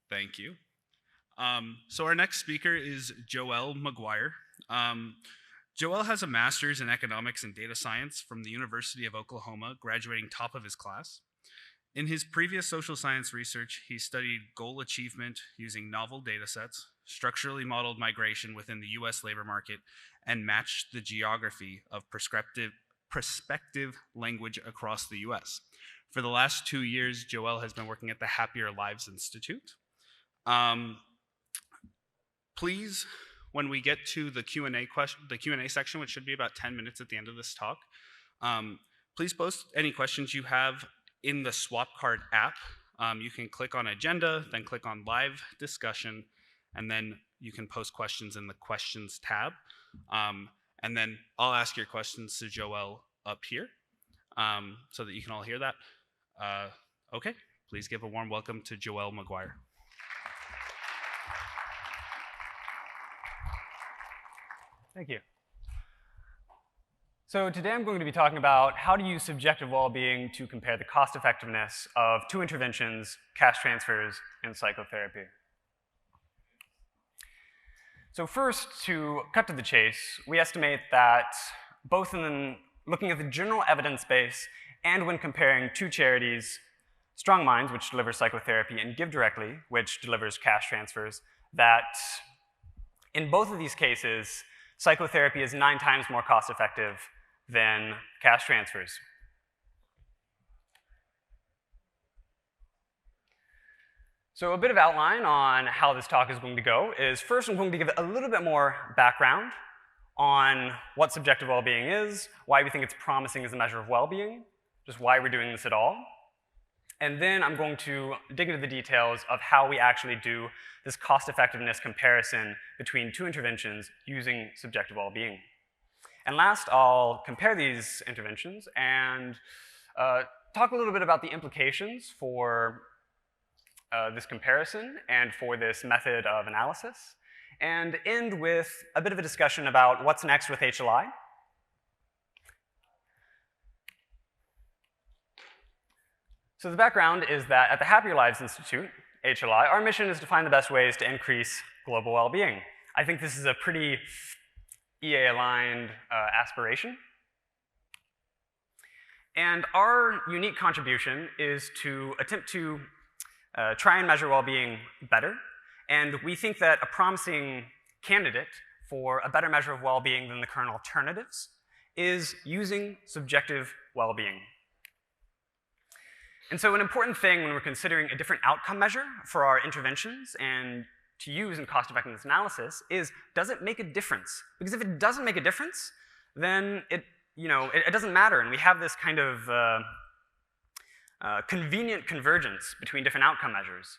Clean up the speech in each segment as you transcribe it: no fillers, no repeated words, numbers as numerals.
Thank you. So our next speaker is Joelle Mcguire. Joelle has a master's in economics and data science from the University of Oklahoma, graduating top of his class. In his previous social science research, he studied goal achievement using novel data sets, structurally modeled migration within the US labor market, and matched the geography of prospective language across the US. For the last 2 years, Joelle has been working at the Happier Lives Institute. Please, when we get to the Q&A section, which should be about 10 minutes at the end of this talk, please post any questions you have in the swap card app. You can click on agenda, then click on live discussion, and then you can post questions in the questions tab. And then I'll ask your questions to Joelle up here so that you can all hear that. Okay, please give a warm welcome to Joelle Mcguire. Thank you. So today I'm going to be talking about how to use subjective well-being to compare the cost effectiveness of 2 interventions, cash transfers, and psychotherapy. So first, to cut to the chase, we estimate that both in looking at the general evidence base and when comparing 2 charities, Strong Minds, which delivers psychotherapy, and Give Directly, which delivers cash transfers, that in both of these cases, psychotherapy is 9 times more cost-effective than cash transfers. So a bit of outline on how this talk is going to go is, first I'm going to give a little bit more background on what subjective well-being is, why we think it's promising as a measure of well-being, just why we're doing this at all. And then I'm going to dig into the details of how we actually do this cost-effectiveness comparison between 2 interventions using subjective well-being. And last, I'll compare these interventions and talk a little bit about the implications for this comparison and for this method of analysis, and end with a bit of a discussion about what's next with HLI. So the background is that at the Happier Lives Institute, HLI, our mission is to find the best ways to increase global well-being. I think this is a pretty EA-aligned aspiration. And our unique contribution is to attempt to try and measure well-being better. And we think that a promising candidate for a better measure of well-being than the current alternatives is using subjective well-being. And so an important thing when we're considering a different outcome measure for our interventions and to use in cost-effectiveness analysis is, does it make a difference? Because if it doesn't make a difference, then it doesn't matter, and we have this kind of convenient convergence between different outcome measures.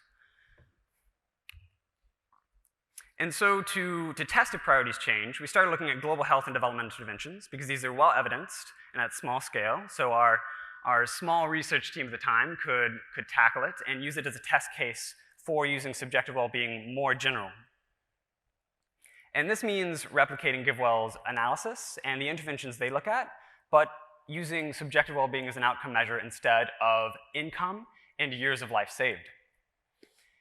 And so to test if priorities change, we started looking at global health and development interventions because these are well evidenced and at small scale. So our small research team at the time could tackle it and use it as a test case for using subjective well-being more general. And this means replicating GiveWell's analysis and the interventions they look at, but using subjective well-being as an outcome measure instead of income and years of life saved.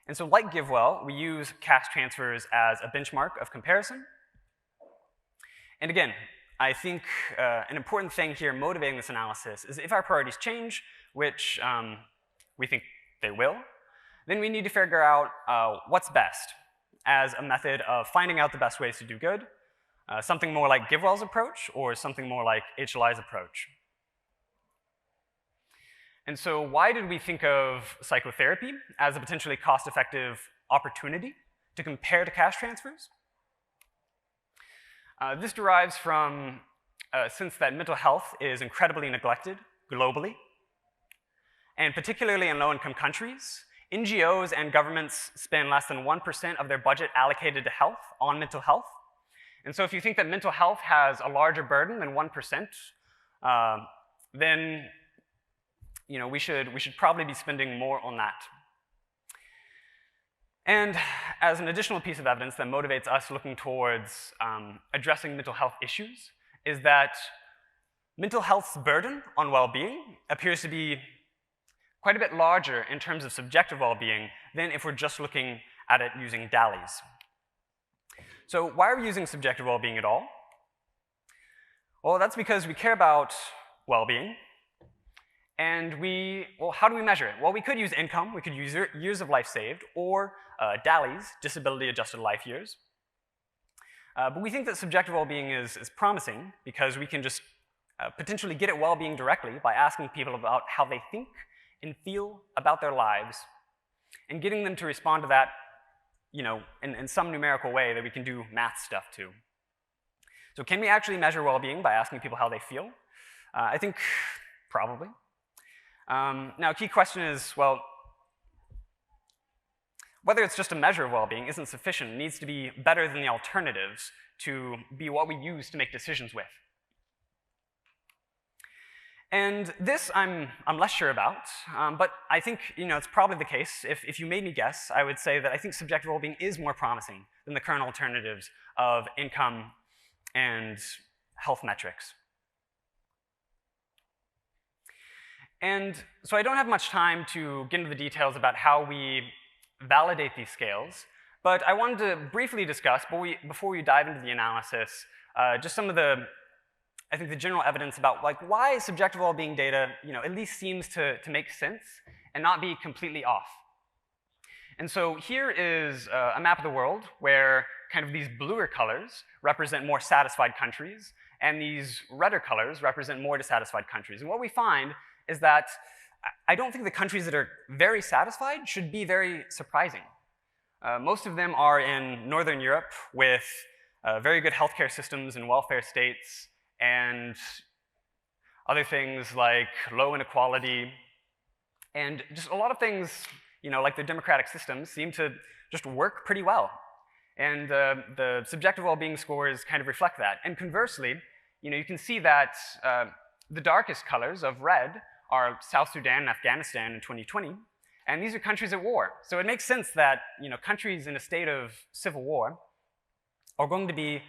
And so like GiveWell, we use cash transfers as a benchmark of comparison. And again, I think an important thing here motivating this analysis is if our priorities change, which we think they will, then we need to figure out what's best as a method of finding out the best ways to do good, something more like GiveWell's approach or something more like HLI's approach. And so why did we think of psychotherapy as a potentially cost-effective opportunity to compare to cash transfers? This derives from a sense that mental health is incredibly neglected globally, and particularly in low-income countries. NGOs and governments spend less than 1% of their budget allocated to health on mental health. And so if you think that mental health has a larger burden than 1%, then we should probably be spending more on that. And as an additional piece of evidence that motivates us looking towards addressing mental health issues is that mental health's burden on well-being appears to be quite a bit larger in terms of subjective well-being than if we're just looking at it using DALYs. So why are we using subjective well-being at all? Well, that's because we care about well-being, and well, how do we measure it? Well, we could use income, we could use years of life saved, or DALYs, disability-adjusted life years. But we think that subjective well-being is promising because we can just potentially get at well-being directly by asking people about how they think and feel about their lives, and getting them to respond to that, in some numerical way that we can do math stuff to. So can we actually measure well-being by asking people how they feel? I think probably. Now, a key question is, well, whether it's just a measure of well-being isn't sufficient. It needs to be better than the alternatives to be what we use to make decisions with. And this I'm less sure about, but I think it's probably the case. If you made me guess, I would say that I think subjective well-being is more promising than the current alternatives of income and health metrics. And so I don't have much time to get into the details about how we validate these scales, but I wanted to briefly discuss, before we dive into the analysis, just some of the general evidence about why subjective well-being data at least seems to make sense and not be completely off. And so here is a map of the world where kind of these bluer colors represent more satisfied countries, and these redder colors represent more dissatisfied countries. And what we find is that I don't think the countries that are very satisfied should be very surprising. Most of them are in Northern Europe with very good healthcare systems and welfare states, and other things like low inequality, and just a lot of things, like the democratic systems seem to just work pretty well. And the subjective well-being scores kind of reflect that. And conversely, you can see that the darkest colors of red are South Sudan and Afghanistan in 2020, and these are countries at war. So it makes sense that countries in a state of civil war are going to be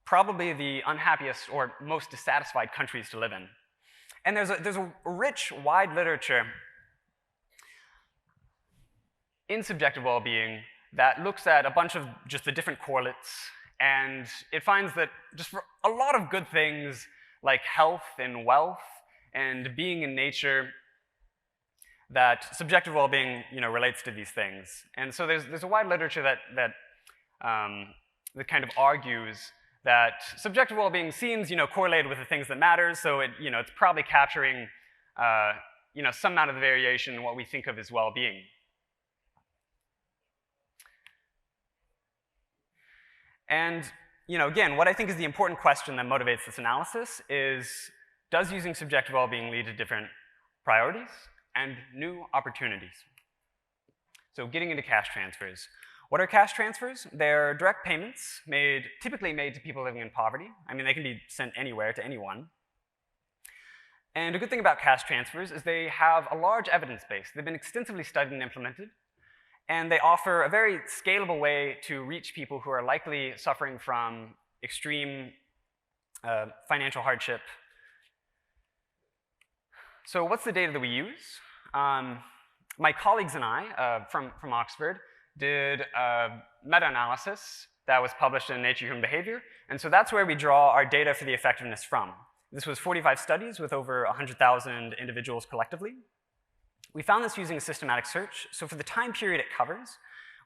probably the unhappiest or most dissatisfied countries to live in. And there's a rich, wide literature in subjective well-being that looks at a bunch of just the different correlates, and it finds that just for a lot of good things like health and wealth and being in nature, that subjective well-being relates to these things. And so there's a wide literature that kind of argues that subjective well-being seems correlated with the things that matter, so it's probably capturing some amount of the variation in what we think of as well-being. And again, what I think is the important question that motivates this analysis is, does using subjective well-being lead to different priorities and new opportunities? So getting into cash transfers. What are cash transfers? They're direct payments typically made to people living in poverty. I mean, they can be sent anywhere to anyone. And a good thing about cash transfers is they have a large evidence base. They've been extensively studied and implemented, and they offer a very scalable way to reach people who are likely suffering from extreme financial hardship. So what's the data that we use? My colleagues and I from Oxford did a meta-analysis that was published in Nature Human Behavior, and so that's where we draw our data for the effectiveness from. This was 45 studies with over 100,000 individuals collectively. We found this using a systematic search, so for the time period it covers,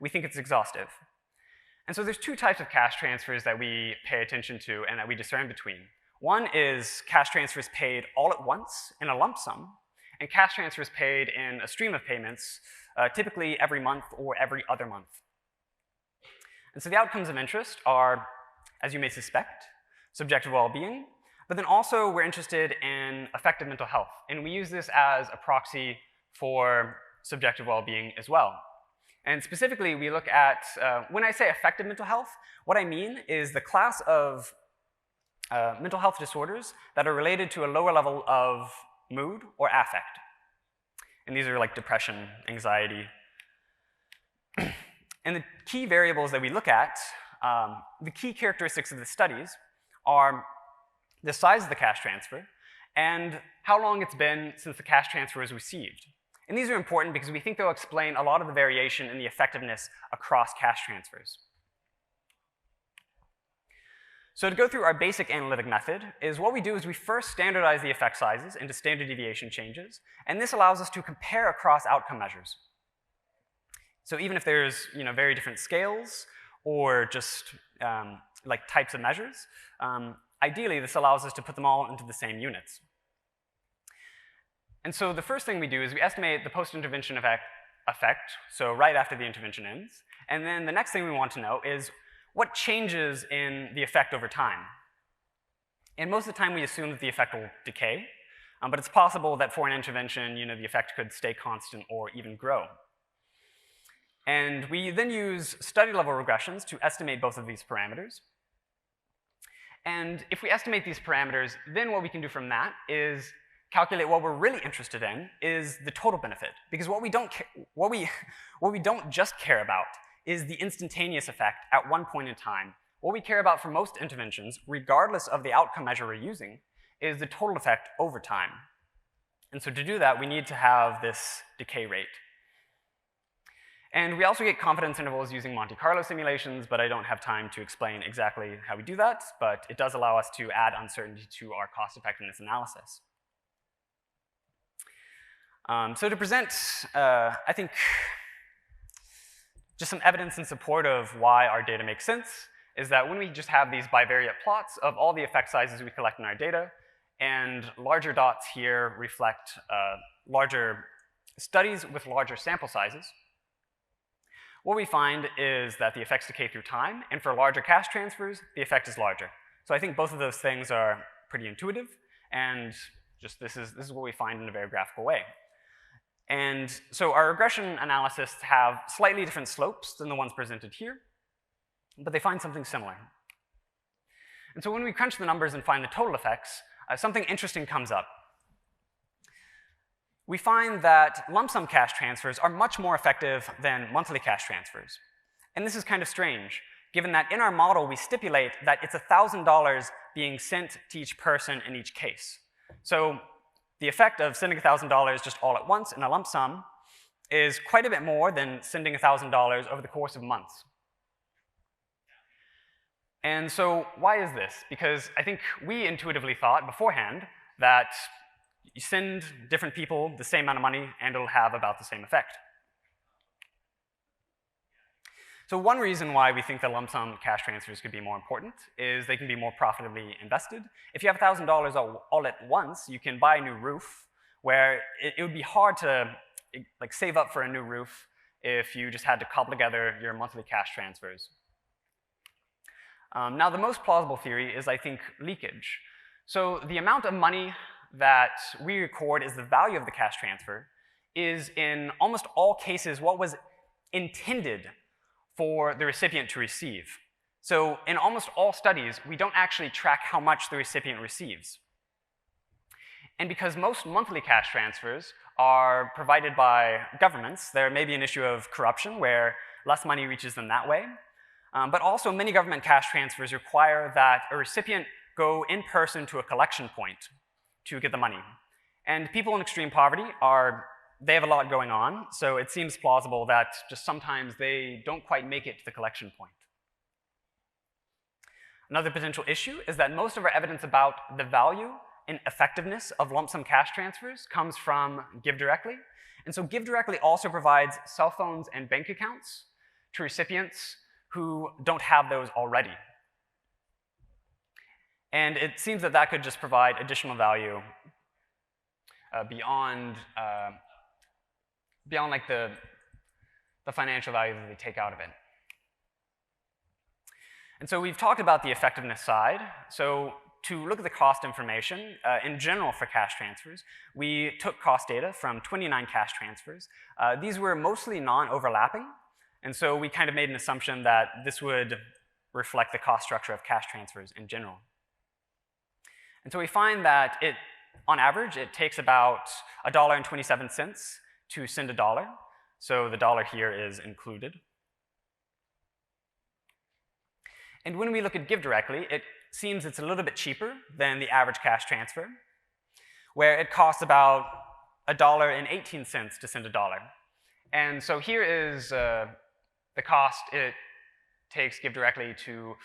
we think it's exhaustive. And so there's two types of cash transfers that we pay attention to and that we discern between. One is cash transfers paid all at once in a lump sum, and cash transfers paid in a stream of payments, typically every month or every other month. And so the outcomes of interest are, as you may suspect, subjective well-being, but then also we're interested in effective mental health, and we use this as a proxy for subjective well-being as well. And specifically, we look at, when I say effective mental health, what I mean is the class of mental health disorders that are related to a lower level of mood or affect. And these are like depression, anxiety. And the key variables that we look at, the key characteristics of the studies are the size of the cash transfer and how long it's been since the cash transfer was received. And these are important because we think they'll explain a lot of the variation in the effectiveness across cash transfers. So to go through our basic analytic method is what we do is we first standardize the effect sizes into standard deviation changes, and this allows us to compare across outcome measures. So even if there's very different scales or just like types of measures, ideally this allows us to put them all into the same units. And so the first thing we do is we estimate the post-intervention effect, so right after the intervention ends, and then the next thing we want to know is what changes in the effect over time. And most of the time we assume that the effect will decay, but it's possible that for an intervention, the effect could stay constant or even grow. And we then use study-level regressions to estimate both of these parameters. And if we estimate these parameters, then what we can do from that is calculate what we're really interested in is the total benefit. Because what we don't just care about is the instantaneous effect at one point in time. What we care about for most interventions, regardless of the outcome measure we're using, is the total effect over time. And so to do that, we need to have this decay rate. And we also get confidence intervals using Monte Carlo simulations, but I don't have time to explain exactly how we do that, but it does allow us to add uncertainty to our cost-effectiveness analysis. So to present, I think, just some evidence in support of why our data makes sense is that when we just have these bivariate plots of all the effect sizes we collect in our data, and larger dots here reflect larger studies with larger sample sizes, what we find is that the effects decay through time, and for larger cash transfers, the effect is larger. So I think both of those things are pretty intuitive, and just this is what we find in a very graphical way. And so our regression analysis have slightly different slopes than the ones presented here, but they find something similar. And so when we crunch the numbers and find the total effects, something interesting comes up. We find that lump sum cash transfers are much more effective than monthly cash transfers. And this is kind of strange, given that in our model we stipulate that it's $1,000 being sent to each person in each case. So the effect of sending $1,000 just all at once in a lump sum is quite a bit more than sending $1,000 over the course of months. And so why is this? Because I think we intuitively thought beforehand that you send different people the same amount of money and it'll have about the same effect. So one reason why we think that lump sum cash transfers could be more important is they can be more profitably invested. If you have $1,000 all at once, you can buy a new roof, where it would be hard to save up for a new roof if you just had to cobble together your monthly cash transfers. Now, the most plausible theory is, I think, leakage. So the amount of money that we record as the value of the cash transfer is, in almost all cases, what was intended for the recipient to receive. So in almost all studies, we don't actually track how much the recipient receives. And because most monthly cash transfers are provided by governments, there may be an issue of corruption where less money reaches them that way. But also many government cash transfers require that a recipient go in person to a collection point to get the money. And people in extreme poverty they have a lot going on, so it seems plausible that just sometimes they don't quite make it to the collection point. Another potential issue is that most of our evidence about the value and effectiveness of lump sum cash transfers comes from GiveDirectly. And so GiveDirectly also provides cell phones and bank accounts to recipients who don't have those already. And it seems that that could just provide additional value beyond like the financial value that they take out of it. And so we've talked about the effectiveness side. So to look at the cost information, in general for cash transfers, we took cost data from 29 cash transfers. These were mostly non-overlapping, and so we kind of made an assumption that this would reflect the cost structure of cash transfers in general. And so we find that on average, it takes about $1.27 to send $1. So the dollar here is included. And when we look at GiveDirectly, it seems it's a little bit cheaper than the average cash transfer. where it costs about $1.18 to send a dollar. And so here is the cost it takes GiveDirectly to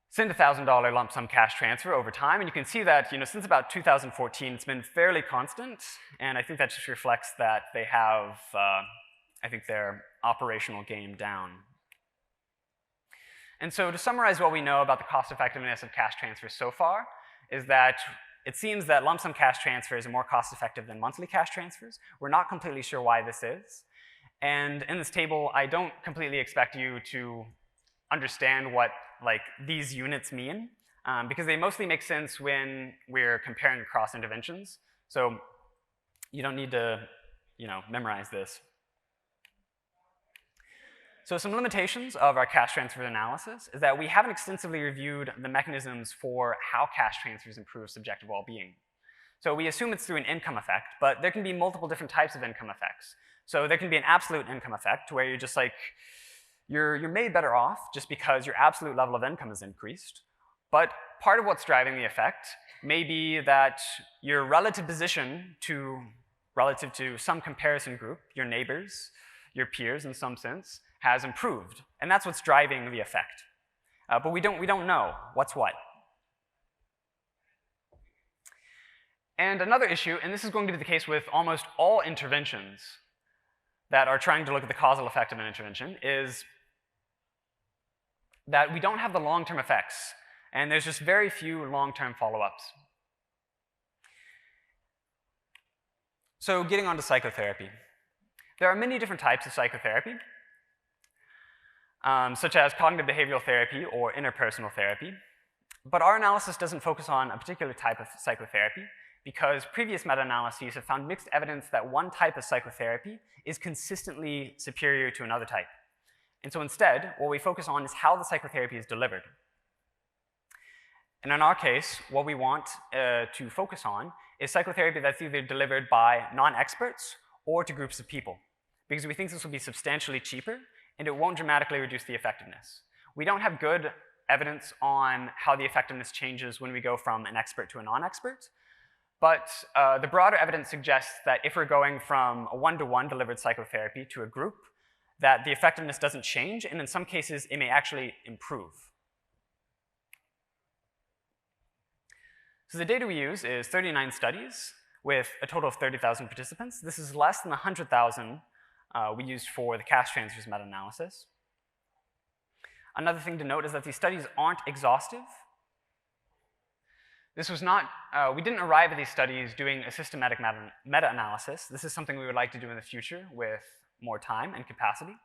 send a $1,000 lump sum cash transfer over time. And you can see that, since about 2014, it's been fairly constant. And I think that just reflects that they have, I think, their operational game down. And so to summarize what we know about the cost effectiveness of cash transfers so far is that it seems that lump sum cash transfers are more cost effective than monthly cash transfers. We're not completely sure why this is. And in this table, I don't completely expect you to understand what these units mean, because they mostly make sense when we're comparing across interventions. So you don't need to memorize this. So some limitations of our cash transfer analysis is that we haven't extensively reviewed the mechanisms for how cash transfers improve subjective well-being. So we assume it's through an income effect, but there can be multiple different types of income effects. So there can be an absolute income effect where you're just you're made better off just because your absolute level of income is increased. But part of what's driving the effect may be that your relative position relative to some comparison group, your neighbors, your peers in some sense, has improved. And that's what's driving the effect. But we don't know what's what. And another issue, and this is going to be the case with almost all interventions that are trying to look at the causal effect of an intervention, is that we don't have the long-term effects. And there's just very few long-term follow-ups. So getting on to psychotherapy. There are many different types of psychotherapy, such as cognitive behavioral therapy or interpersonal therapy. But our analysis doesn't focus on a particular type of psychotherapy because previous meta-analyses have found mixed evidence that one type of psychotherapy is consistently superior to another type. And so instead, what we focus on is how the psychotherapy is delivered. And in our case, what we want to focus on is psychotherapy that's either delivered by non-experts or to groups of people, because we think this will be substantially cheaper and it won't dramatically reduce the effectiveness. We don't have good evidence on how the effectiveness changes when we go from an expert to a non-expert, but the broader evidence suggests that if we're going from a one-to-one delivered psychotherapy to a group, that the effectiveness doesn't change, and in some cases, it may actually improve. So the data we use is 39 studies with a total of 30,000 participants. This is less than the 100,000 we used for the cash transfers meta-analysis. Another thing to note is that these studies aren't exhaustive. This was not, we didn't arrive at these studies doing a systematic meta-analysis. This is something we would like to do in the future with more time and capacity.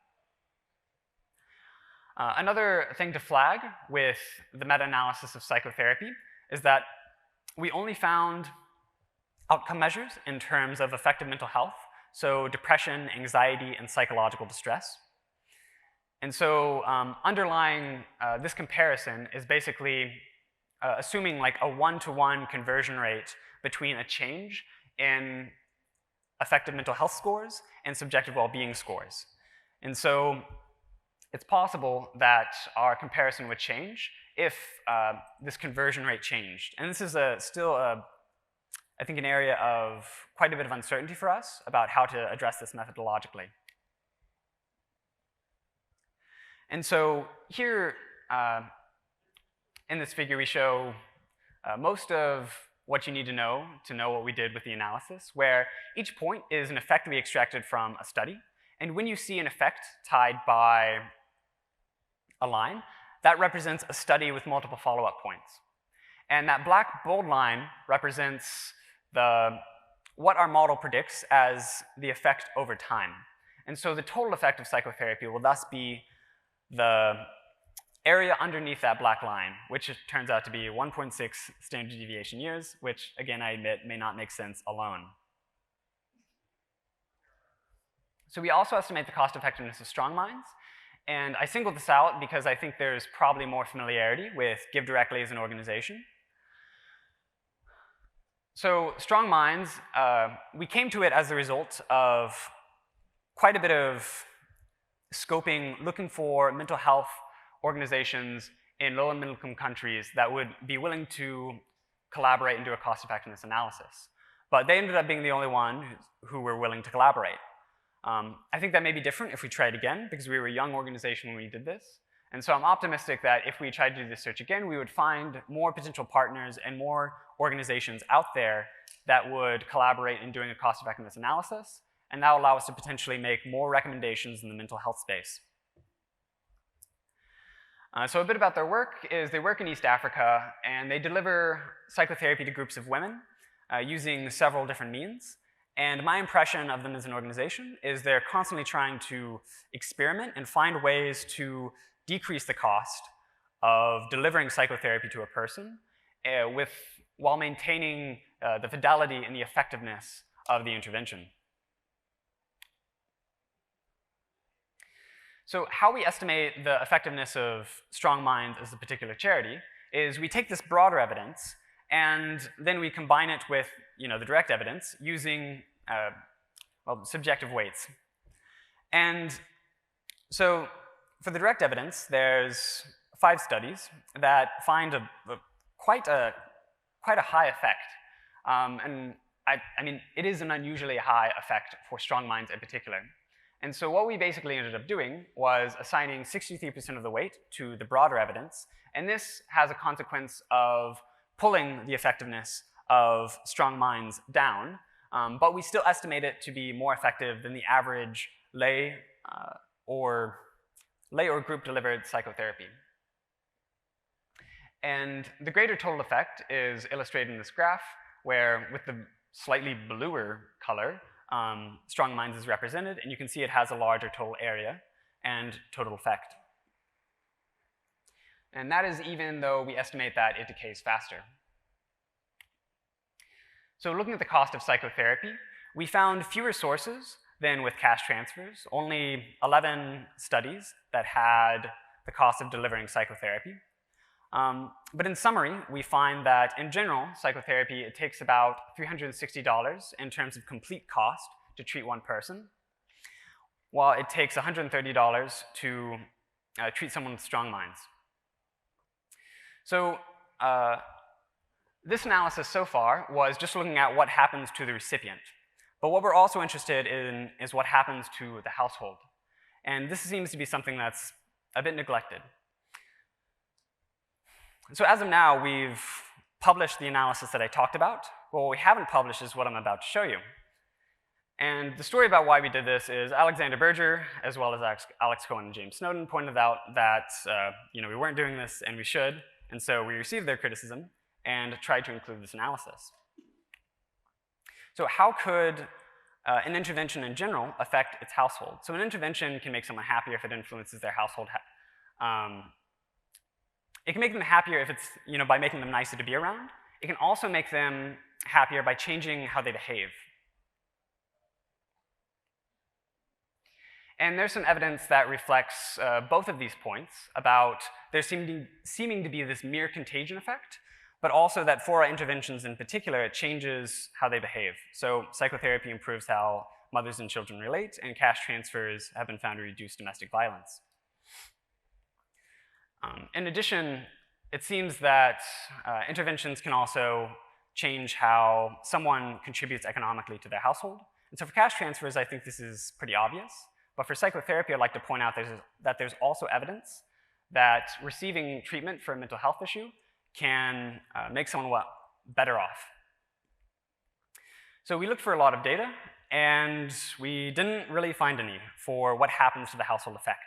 Another thing to flag with the meta-analysis of psychotherapy is that we only found outcome measures in terms of effective mental health, so depression, anxiety, and psychological distress. And so underlying this comparison is basically assuming like a one-to-one conversion rate between a change in affective mental health scores and subjective well-being scores. And so it's possible that our comparison would change if this conversion rate changed. And this is still, I think, an area of quite a bit of uncertainty for us about how to address this methodologically. And so here in this figure, we show most of what you need to know what we did with the analysis, where each point is an effect we extracted from a study. And when you see an effect tied by a line, that represents a study with multiple follow-up points. And that black bold line represents what our model predicts as the effect over time. And so the total effect of psychotherapy will thus be the area underneath that black line, which turns out to be 1.6 standard deviation years, which, again, I admit may not make sense alone. So we also estimate the cost effectiveness of strong minds. And I singled this out because I think there's probably more familiarity with GiveDirectly as an organization. So strong minds, we came to it as a result of quite a bit of scoping, looking for mental health organizations in low and middle income countries that would be willing to collaborate and do a cost-effectiveness analysis. But they ended up being the only one who were willing to collaborate. I think that may be different if we try it again, because we were a young organization when we did this. And so I'm optimistic that if we tried to do this search again, we would find more potential partners and more organizations out there that would collaborate in doing a cost-effectiveness analysis, and that will allow us to potentially make more recommendations in the mental health space. So a bit about their work is they work in East Africa, and they deliver psychotherapy to groups of women using several different means. And my impression of them as an organization is they're constantly trying to experiment and find ways to decrease the cost of delivering psychotherapy to a person while maintaining the fidelity and the effectiveness of the intervention. So how we estimate the effectiveness of Strong Minds as a particular charity is we take this broader evidence and then we combine it with the direct evidence using subjective weights. And so for the direct evidence, there's 5 studies that find quite a high effect. And I mean, it is an unusually high effect for Strong Minds in particular. And so what we basically ended up doing was assigning 63% of the weight to the broader evidence, and this has a consequence of pulling the effectiveness of Strong Minds down, but we still estimate it to be more effective than the average lay or group-delivered psychotherapy. And the greater total effect is illustrated in this graph, where with the slightly bluer color, Strong Minds is represented, and you can see it has a larger total area and total effect. And that is even though we estimate that it decays faster. So looking at the cost of psychotherapy, we found fewer sources than with cash transfers, only 11 studies that had the cost of delivering psychotherapy. But in summary, we find that in general, psychotherapy, it takes about $360 in terms of complete cost to treat one person, while it takes $130 to treat someone with Strong Minds. So this analysis so far was just looking at what happens to the recipient. But what we're also interested in is what happens to the household. And this seems to be something that's a bit neglected. So as of now, we've published the analysis that I talked about, but what we haven't published is what I'm about to show you. And the story about why we did this is Alexander Berger, as well as Alex Cohen and James Snowden, pointed out that we weren't doing this and we should, and so we received their criticism and tried to include this analysis. So how could an intervention in general affect its household? So an intervention can make someone happier if it influences their household. It can make them happier if it's, by making them nicer to be around. It can also make them happier by changing how they behave. And there's some evidence that reflects both of these points about there seeming to be this mere contagion effect, but also that for our interventions in particular, it changes how they behave. So psychotherapy improves how mothers and children relate, and cash transfers have been found to reduce domestic violence. In addition, it seems that interventions can also change how someone contributes economically to their household. And so for cash transfers, I think this is pretty obvious. But for psychotherapy, I'd like to point out that there's also evidence that receiving treatment for a mental health issue can make someone better off. So we looked for a lot of data, and we didn't really find any for what happens to the household effect.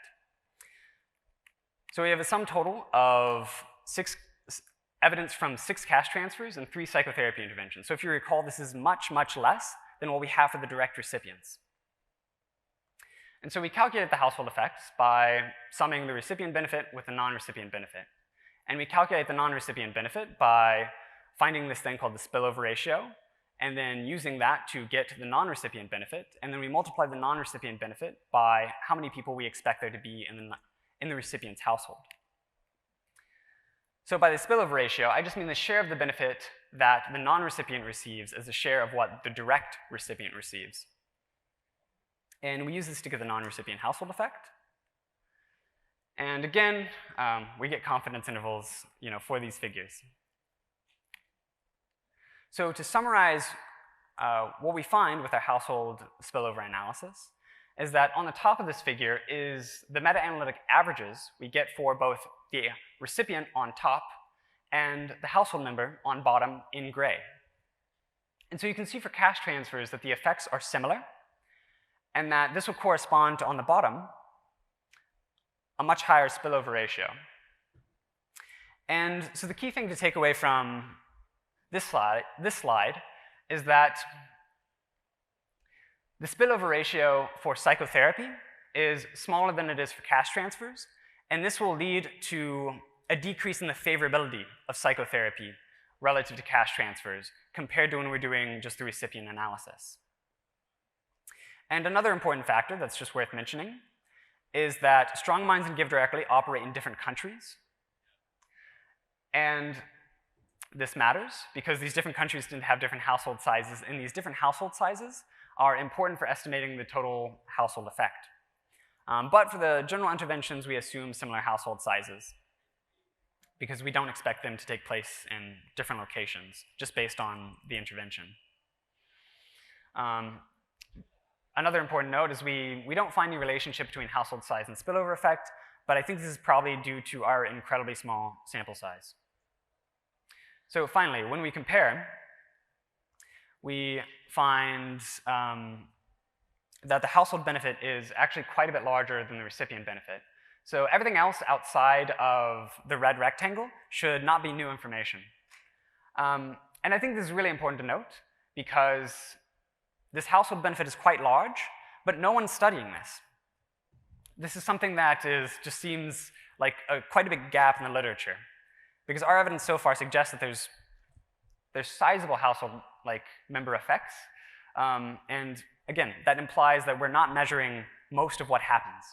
So we have a sum total of evidence from 6 cash transfers and 3 psychotherapy interventions. So if you recall, this is much, much less than what we have for the direct recipients. And so we calculated the household effects by summing the recipient benefit with the non-recipient benefit. And we calculate the non-recipient benefit by finding this thing called the spillover ratio, and then using that to get to the non-recipient benefit. And then we multiply the non-recipient benefit by how many people we expect there to be in the recipient's household. So by the spillover ratio, I just mean the share of the benefit that the non-recipient receives as a share of what the direct recipient receives. And we use this to get the non-recipient household effect. And again, we get confidence intervals for these figures. So to summarize what we find with our household spillover analysis is that on the top of this figure is the meta-analytic averages we get for both the recipient on top and the household member on bottom in gray. And so you can see for cash transfers that the effects are similar, and that this will correspond to, on the bottom, a much higher spillover ratio. And so the key thing to take away from this slide is that the spillover ratio for psychotherapy is smaller than it is for cash transfers, and this will lead to a decrease in the favorability of psychotherapy relative to cash transfers compared to when we're doing just the recipient analysis. And another important factor that's just worth mentioning is that strong minds and give directly operate in different countries. And this matters because these different countries tend to have different household sizes, and these different household sizes are important for estimating the total household effect. But for the general interventions, we assume similar household sizes because we don't expect them to take place in different locations just based on the intervention. Another important note is we don't find any relationship between household size and spillover effect, but I think this is probably due to our incredibly small sample size. So finally, when we compare, we find that the household benefit is actually quite a bit larger than the recipient benefit. So everything else outside of the red rectangle should not be new information. And I think this is really important to note because this household benefit is quite large, but no one's studying this. This is something that just seems like quite a big gap in the literature, because our evidence so far suggests that there's sizable household member effects, and again, that implies that we're not measuring most of what happens.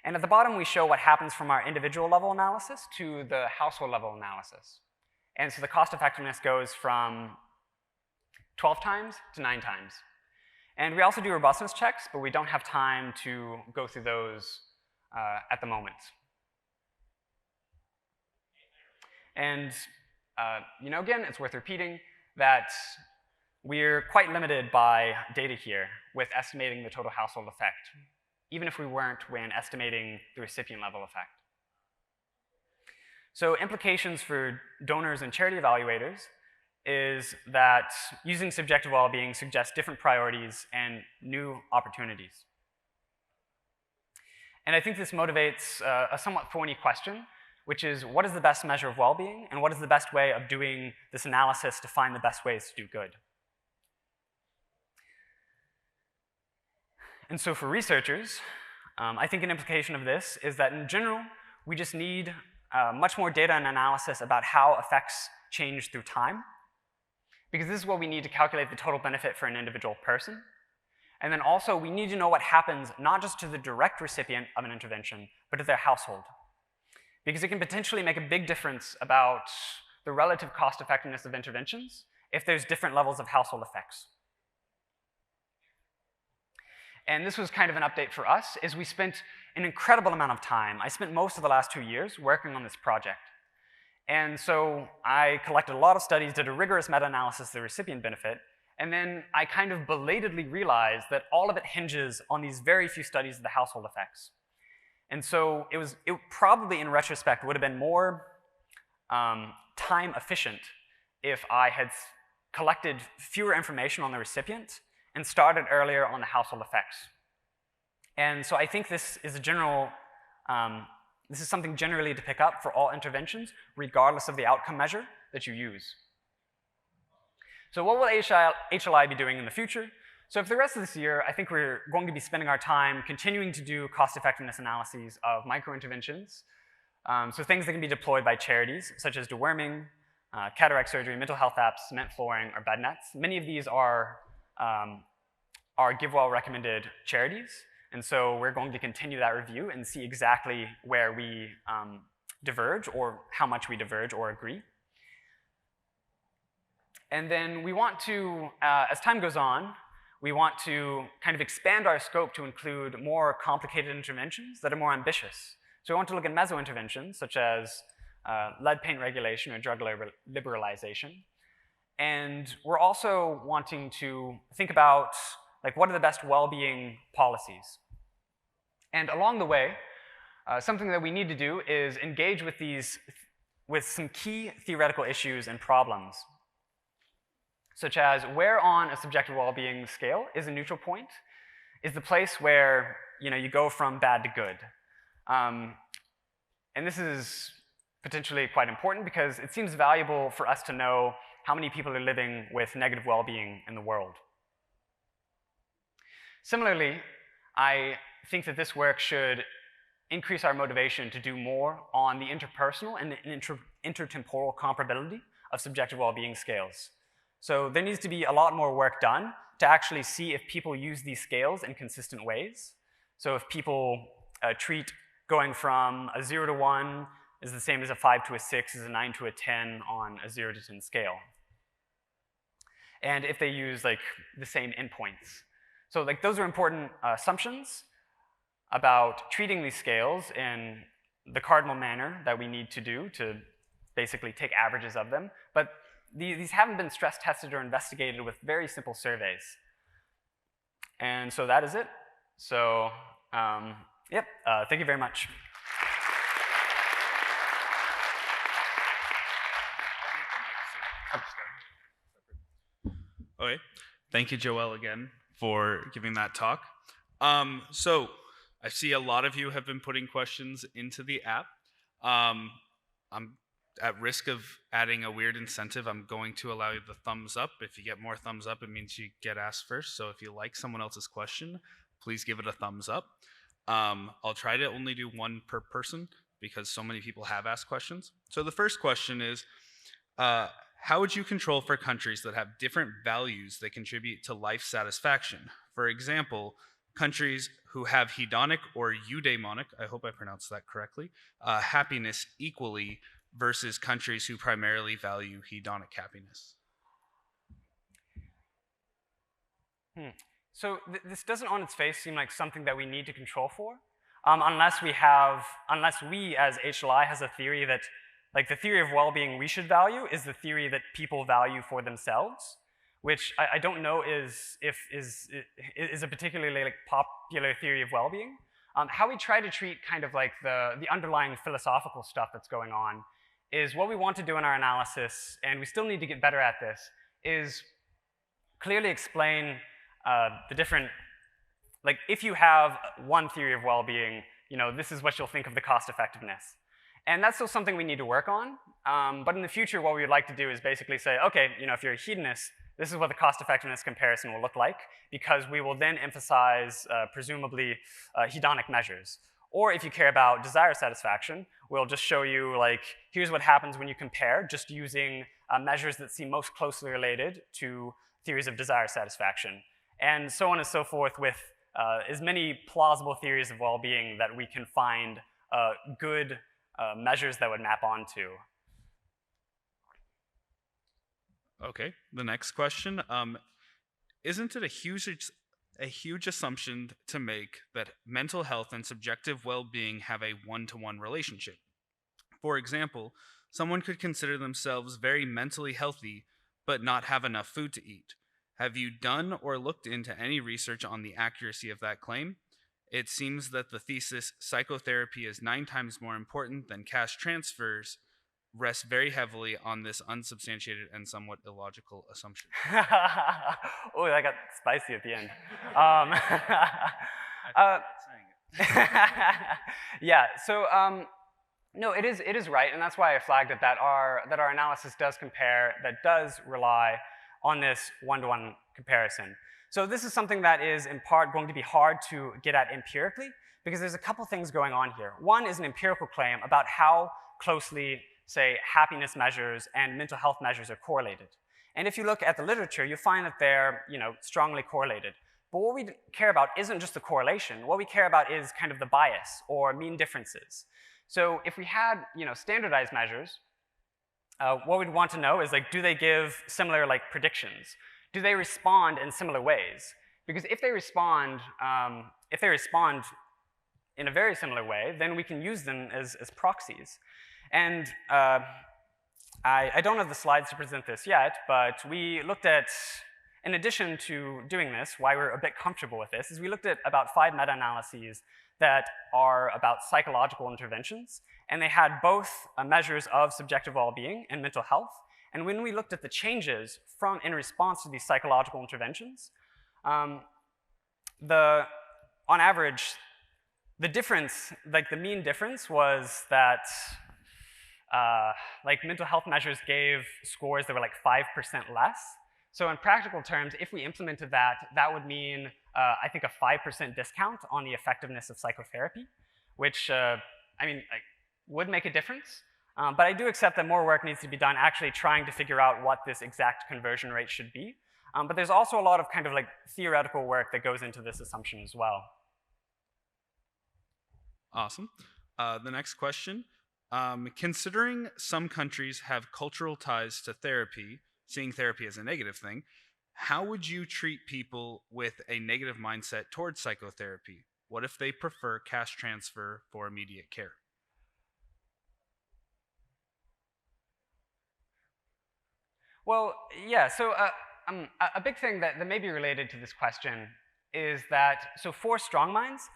And at the bottom, we show what happens from our individual level analysis to the household level analysis. And so the cost effectiveness goes from 12 times to 9 times. And we also do robustness checks, but we don't have time to go through those at the moment. And again, it's worth repeating that we're quite limited by data here with estimating the total household effect, even if we weren't when estimating the recipient level effect. So implications for donors and charity evaluators is that using subjective well-being suggests different priorities and new opportunities. And I think this motivates a somewhat thorny question, which is what is the best measure of well-being and what is the best way of doing this analysis to find the best ways to do good? And so for researchers, I think an implication of this is that in general, we just need much more data and analysis about how effects change through time, because this is what we need to calculate the total benefit for an individual person. And then also, we need to know what happens not just to the direct recipient of an intervention, but to their household, because it can potentially make a big difference about the relative cost effectiveness of interventions if there's different levels of household effects. And this was kind of an update for us, is we spent an incredible amount of time. I spent most of the last 2 years working on this project. And so I collected a lot of studies, did a rigorous meta-analysis of the recipient benefit, and then I kind of belatedly realized that all of it hinges on these very few studies of the household effects. And so it probably, in retrospect, would have been more time efficient if I had collected fewer information on the recipient and started earlier on the household effects. And so I think this is a general, this is something generally to pick up for all interventions, regardless of the outcome measure that you use. So what will HLI be doing in the future? So for the rest of this year, I think we're going to be spending our time continuing to do cost-effectiveness analyses of micro-interventions. So things that can be deployed by charities, such as deworming, cataract surgery, mental health apps, cement flooring, or bed nets. Many of these are GiveWell recommended charities. And so we're going to continue that review and see exactly where we diverge or how much we diverge or agree. And then we want to, as time goes on, we want to kind of expand our scope to include more complicated interventions that are more ambitious. So we want to look at meso-interventions, such as lead paint regulation or drug liberalization. And we're also wanting to think about like what are the best well-being policies. And along the way, something that we need to do is engage with some key theoretical issues and problems, such as where on a subjective well-being scale is a neutral point, is the place where you go from bad to good. And this is potentially quite important because it seems valuable for us to know how many people are living with negative well-being in the world. Similarly, I think that this work should increase our motivation to do more on the interpersonal and intertemporal comparability of subjective well-being scales. So there needs to be a lot more work done to actually see if people use these scales in consistent ways. So if people treat going from a 0 to 1 is the same as a 5 to a 6, is a 9 to a 10 on a 0 to 10 scale. And if they use like the same endpoints. So like those are important assumptions about treating these scales in the cardinal manner that we need to do to basically take averages of them. But these haven't been stress tested or investigated with very simple surveys. And so that is it. So yep, thank you very much. Okay, thank you, Joelle, again for giving that talk. So I see a lot of you have been putting questions into the app. I'm at risk of adding a weird incentive. I'm going to allow you the thumbs up. If you get more thumbs up, it means you get asked first. So if you like someone else's question, please give it a thumbs up. I'll try to only do one per person because so many people have asked questions. So the first question is, how would you control for countries that have different values that contribute to life satisfaction? For example, countries who have hedonic or eudaimonic, I hope I pronounced that correctly, happiness equally versus countries who primarily value hedonic happiness. So this doesn't on its face seem like something that we need to control for, unless we as HLI has a theory that, like the theory of well-being we should value is the theory that people value for themselves, which I don't know is a particularly like popular theory of well-being. How we try to treat kind of like the underlying philosophical stuff that's going on is what we want to do in our analysis, and we still need to get better at this, is clearly explain the different, like if you have one theory of well-being, this is what you'll think of the cost effectiveness. And that's still something we need to work on. But in the future, what we would like to do is basically say, okay, if you're a hedonist, this is what the cost effectiveness comparison will look like, because we will then emphasize, presumably, hedonic measures. Or if you care about desire satisfaction, we'll just show you, like, here's what happens when you compare, just using measures that seem most closely related to theories of desire satisfaction. And so on and so forth with as many plausible theories of well-being that we can find good measures that would map onto. Okay, the next question. Isn't it a huge assumption to make that mental health and subjective well-being have a one-to-one relationship? For example, someone could consider themselves very mentally healthy but not have enough food to eat. Have you done or looked into any research on the accuracy of that claim? It seems that the thesis, psychotherapy is 9 times more important than cash transfers, rests very heavily on this unsubstantiated and somewhat illogical assumption. Oh, that got spicy at the end. Yeah, so no, it is right, and that's why I flagged it, that our analysis does compare, that does rely on this one-to-one comparison. So this is something that is in part going to be hard to get at empirically, because there's a couple things going on here. One is an empirical claim about how closely, say, happiness measures and mental health measures are correlated. And if you look at the literature, you find that they're strongly correlated. But what we care about isn't just the correlation. What we care about is kind of the bias or mean differences. So if we had standardized measures, what we'd want to know is, like, do they give similar predictions? Do they respond in similar ways? Because if they respond in a very similar way, then we can use them as proxies. And I don't have the slides to present this yet, but we looked at, in addition to doing this, why we're a bit comfortable with this, is we looked at about 5 meta-analyses that are about psychological interventions, and they had both measures of subjective well-being and mental health. And when we looked at the changes in response to these psychological interventions, on average, the difference, like the mean difference was that like mental health measures gave scores that were like 5% less. So in practical terms, if we implemented that, that would mean, I think, a 5% discount on the effectiveness of psychotherapy, which, I mean, like, would make a difference. But I do accept that more work needs to be done actually trying to figure out what this exact conversion rate should be. But there's also a lot of kind of like theoretical work that goes into this assumption as well. Awesome. The next question. Considering some countries have cultural ties to therapy, seeing therapy as a negative thing, how would you treat people with a negative mindset towards psychotherapy? What if they prefer cash transfer for immediate care? Well, yeah, so a big thing that may be related to this question is that, so for strong minds,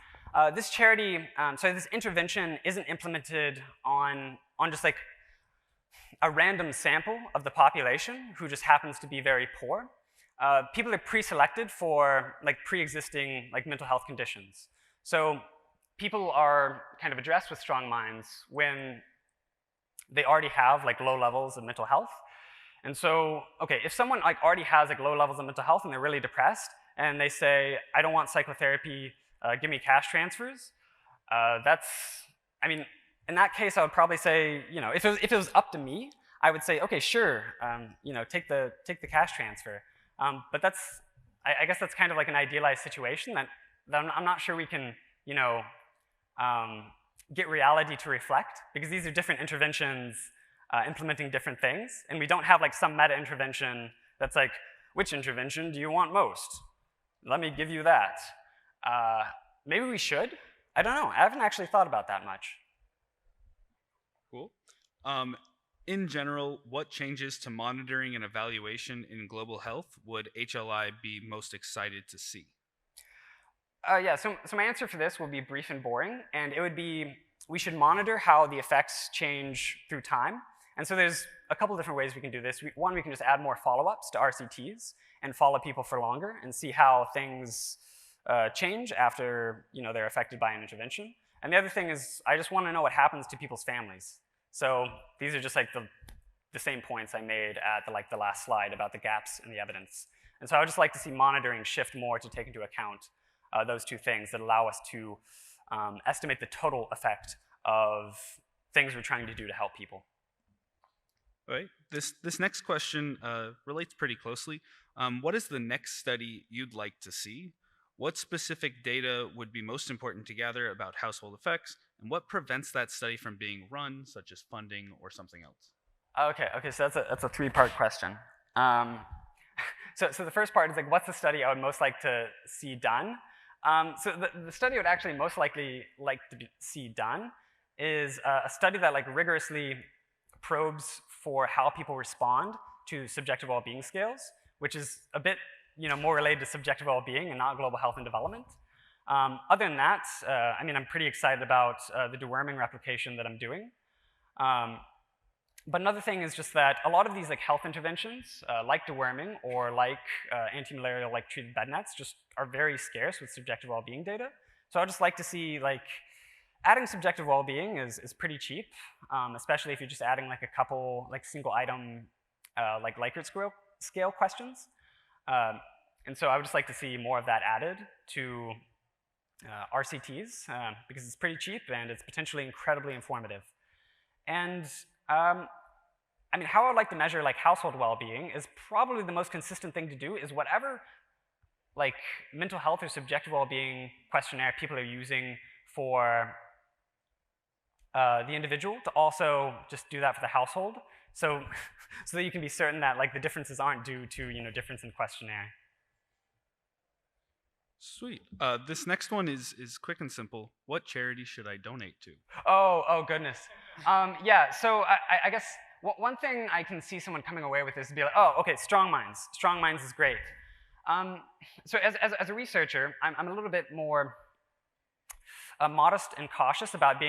this charity, so this intervention isn't implemented on just like a random sample of the population who just happens to be very poor. People are pre-selected for like pre-existing like mental health conditions. So people are kind of addressed with strong minds when they already have like low levels of mental health. And so, okay, if someone like already has like low levels of mental health and they're really depressed, and they say, I don't want psychotherapy, give me cash transfers, that's, I mean, in that case, I would probably say, you know, if it was up to me, I would say, okay, sure, you know, take the cash transfer. But that's, I guess that's kind of like an idealized situation that I'm not sure we can, you know, get reality to reflect, because these are different interventions implementing different things, and we don't have like some meta intervention that's like, which intervention do you want most? Let me give you that. Maybe we should. I don't know. I haven't actually thought about that much. Cool. In general, what changes to monitoring and evaluation in global health would HLI be most excited to see? Yeah, so my answer for this will be brief and boring, and it would be, we should monitor how the effects change through time. And so there's a couple different ways we can do this. One, we can just add more follow-ups to RCTs and follow people for longer and see how things change after, you know, they're affected by an intervention. And the other thing is, I just want to know what happens to people's families. So these are just like the same points I made at the last slide about the gaps in the evidence. And so I would just like to see monitoring shift more to take into account those two things that allow us to estimate the total effect of things we're trying to do to help people. All right. This next question relates pretty closely. What is the next study you'd like to see? What specific data would be most important to gather about household effects, and what prevents that study from being run, such as funding or something else? Okay, so that's a three-part question. So the first part is like, what's the study I would most like to see done? So the study I would actually most likely like to see done is a study that like rigorously probes for how people respond to subjective well-being scales, which is a bit, you know, more related to subjective well-being and not global health and development. Other than that, I mean, I'm pretty excited about the deworming replication that I'm doing. But another thing is just that a lot of these like health interventions, like deworming or like anti-malarial like treated bed nets, just are very scarce with subjective well-being data. So I'd just like to see like adding subjective well-being is pretty cheap, especially if you're just adding like a couple like single item like Likert scale questions. And so I would just like to see more of that added to RCTs because it's pretty cheap and it's potentially incredibly informative. And I mean, how I would like to measure like household well-being is probably the most consistent thing to do is whatever like mental health or subjective well-being questionnaire people are using for the individual to also just do that for the household. So that you can be certain that like the differences aren't due to, you know, difference in questionnaire. Sweet. This next one is quick and simple. What charity should I donate to? Oh goodness. Yeah, so I guess one thing I can see someone coming away with is to be like, oh, okay, strong minds. Strong minds is great. So as a researcher, I'm a little bit more modest and cautious about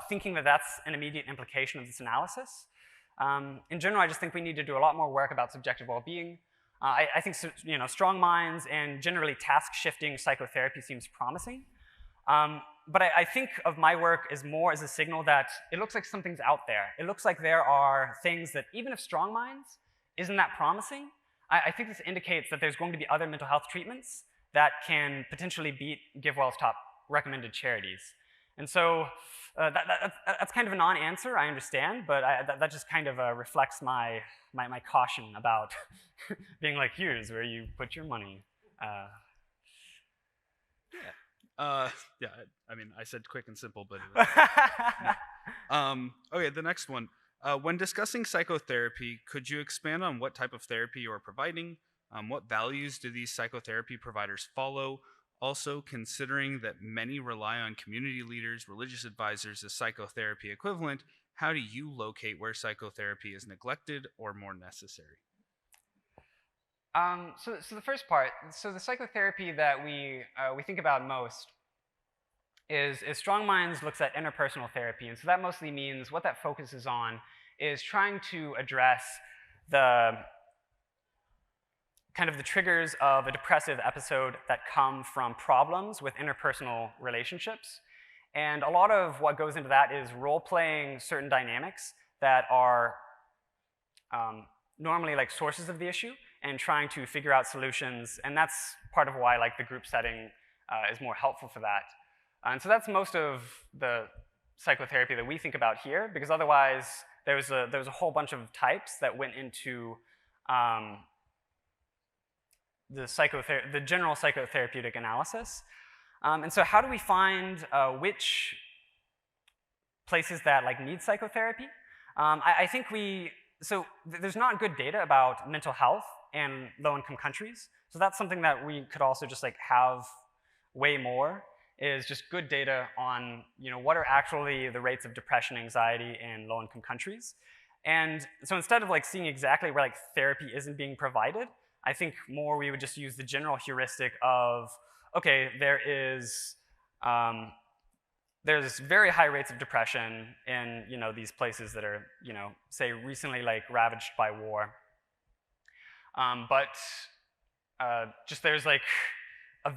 thinking that that's an immediate implication of this analysis. In general, I just think we need to do a lot more work about subjective well-being. I think strong minds and generally task-shifting psychotherapy seems promising. But I think of my work as more as a signal that it looks like something's out there. It looks like there are things that, even if strong minds isn't that promising, I think this indicates that there's going to be other mental health treatments that can potentially beat GiveWell's top recommended charities. And so that's kind of a non-answer, I understand, but that just kind of reflects my caution about being like, here's where you put your money. Yeah, I mean, I said quick and simple, but okay, the next one. When discussing psychotherapy, could you expand on what type of therapy you are providing? What values do these psychotherapy providers follow? Also, considering that many rely on community leaders, religious advisors as psychotherapy equivalent, how do you locate where psychotherapy is neglected or more necessary? So the first part, so the psychotherapy that we think about most is Strong Minds looks at interpersonal therapy, and so that mostly means what that focuses on is trying to address the kind of the triggers of a depressive episode that come from problems with interpersonal relationships. And a lot of what goes into that is role-playing certain dynamics that are normally like sources of the issue and trying to figure out solutions. And that's part of why like the group setting is more helpful for that. And so that's most of the psychotherapy that we think about here, because otherwise there was a whole bunch of types that went into the general psychotherapeutic analysis. And so how do we find which places that like need psychotherapy? I think there's not good data about mental health in low-income countries. So that's something that we could also just like have way more, is just good data on what are actually the rates of depression, anxiety in low-income countries. And so instead of like seeing exactly where like therapy isn't being provided, I think more we would just use the general heuristic of, okay, there's very high rates of depression in these places that are say recently like ravaged by war. But just there's like a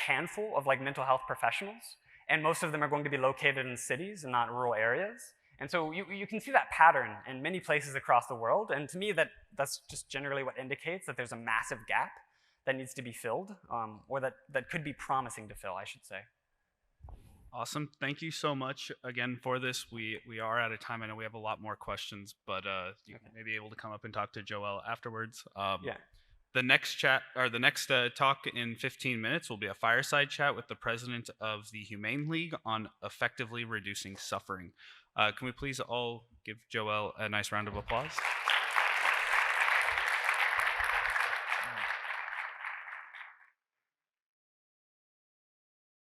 handful of like mental health professionals, and most of them are going to be located in cities and not rural areas. And so you can see that pattern in many places across the world, and to me that's just generally what indicates that there's a massive gap that needs to be filled, or that could be promising to fill, I should say. Awesome. Thank you so much again for this. We are out of time. I know we have a lot more questions, but you may be able to come up and talk to Joelle afterwards. Yeah. The next talk in 15 minutes will be a fireside chat with the president of the Humane League on effectively reducing suffering. Can we please all give Joelle a nice round of applause?